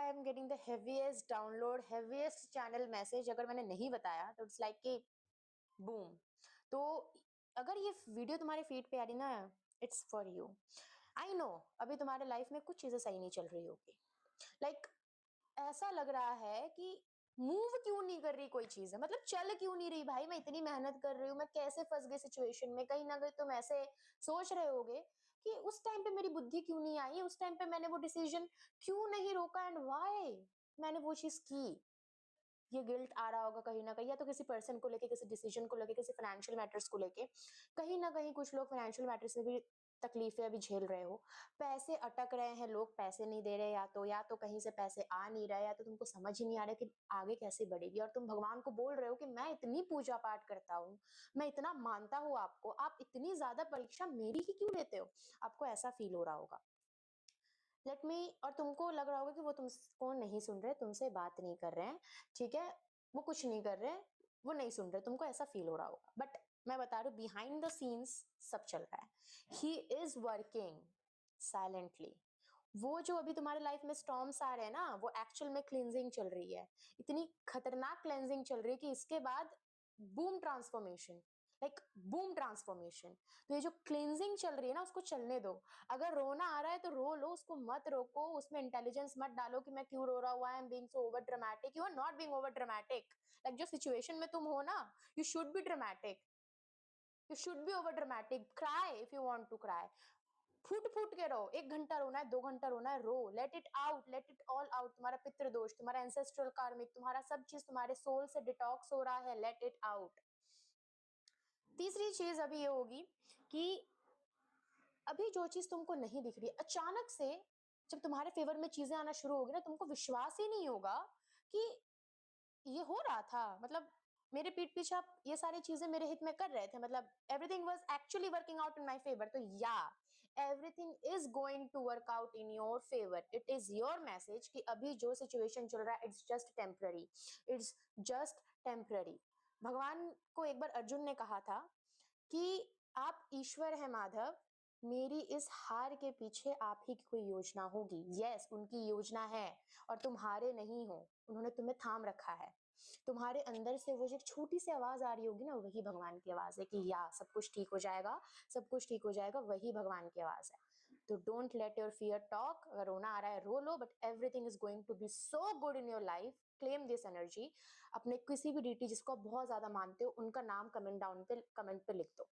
I am getting the heaviest download, heaviest channel message. अगर मैंने नहीं बताया तो इट्स लाइक कि बूम। तो अगर ये वीडियो तुम्हारे फीड पे आ रही ना, it's for you. I know अभी तुम्हारे लाइफ में कुछ चीजें सही नहीं चल रही होगी। लाइक ऐसा लग रहा है कि मूव क्यों नहीं कर रही कोई चीज है, मतलब चल क्यों नहीं रही भाई। मैं इतनी मेहनत कर रही हूँ, मैं कैसे फंस गई सिचुएशन में। कहीं ना कहीं तुम ऐसे सोच रहे होगे कि उस टाइम पे मेरी बुद्धि क्यों नहीं आई, उस टाइम पे मैंने वो डिसीजन क्यों नहीं रोका, एंड व्हाई मैंने वो चीज की। ये गिल्ट आ रहा होगा कहीं ना कहीं, या तो किसी पर्सन को लेके, किसी डिसीजन को लेके, किसी फाइनेंशियल मैटर्स को लेके। कहीं ना कहीं कुछ लोग फाइनेंशियल मैटर्स में भी तकलीफें अभी झेल रहे हो। पैसे अटक रहे हैं, लोग पैसे नहीं दे रहे, या तो कहीं से पैसे आ नहीं रहे, या तो तुमको समझ ही नहीं आ रहा कि आगे कैसे बढ़ेगी। और तुम भगवान को बोल रहे हो कि मैं इतनी पूजा पाठ करता हूँ, मैं इतना मानता हूँ आपको, आप इतनी ज्यादा परीक्षा मेरी ही क्यों लेते हो। आपको ऐसा फील हो रहा होगा। लेट मी, और तुमको लग रहा होगा कि वो तुमको नहीं सुन रहे, तुमसे बात नहीं कर रहे हैं, ठीक है, वो कुछ नहीं कर रहे, वो नहीं सुन रहे, तुमको ऐसा फील हो रहा होगा। बट मैं बता रही हूँ, बिहाइंड द सीन्स सब चल रहा है। He is working silently. वो जो अभी तुम्हारे लाइफ में स्टॉर्म्स आ रहे हैं ना, वो एक्चुअल में क्लींजिंग चल रही है। इतनी खतरनाक क्लेंजिंग चल रही है कि इसके बाद boom transformation, like boom transformation. तो ये जो क्लींजिंग चल रही है ना, उसको चलने दो। अगर रोना आ रहा है तो रो लो, उसको मत रोको, उसमें इंटेलिजेंस मत डालो कि मैं क्यों रो रहा हूँ, I am being so over dramatic. You are not being over dramatic. Like जो सिचुएशन में तुम हो ना, you should be dramatic, you should be over dramatic. Cry if you want to cry, फूट फूट के रो। 1 घंटा रोना है, 2 घंटा रोना है, रो। Let it out, let it all out. तुम्हारा पितृ दोष, तुम्हारा एंसेस्ट्रल कार्मिक, तुम्हारा सब चीज तुम्हारे सोल से डिटॉक्स हो रहा है, लेट इट आउट। तीसरी चीज अभी ये होगी कि अभी जो चीज तुमको नहीं दिख रही, अचानक से जब तुम्हारे फेवर में चीजें आना शुरू होगी ना, तुमको विश्वास ही नहीं होगा कि ये हो रहा था। मतलब मेरे पीठ पीछे आप ये सारी चीजें मेरे हित में कर रहे थे, मतलब everything was actually working out in my favour. तो yeah, everything is going to work out in your favour. It is your message कि अभी जो सिचुएशन चल रहा है, it's just temporary, it's just temporary. भगवान को एक बार अर्जुन ने कहा था कि आप ईश्वर हैं माधव, मेरी इस हार के पीछे आप ही की कोई योजना होगी। यस, उनकी योजना है, और तुम हारे नहीं हो। उन्होंने तुम्हें थाम रखा है। तुम्हारे अंदर से वो जो एक छोटी सी आवाज आ रही होगी ना, वही भगवान की आवाज है कि या सब कुछ ठीक हो जाएगा, सब कुछ ठीक हो जाएगा। वही भगवान की आवाज है। तो don't let your fear talk. अगर रोना आ रहा है रो लो, but everything is going to be so good in your life. Claim this energy. अपने किसी भी डीटी जिसको आप बहुत ज्यादा मानते हो, उनका नाम कमेंट पे लिख दो।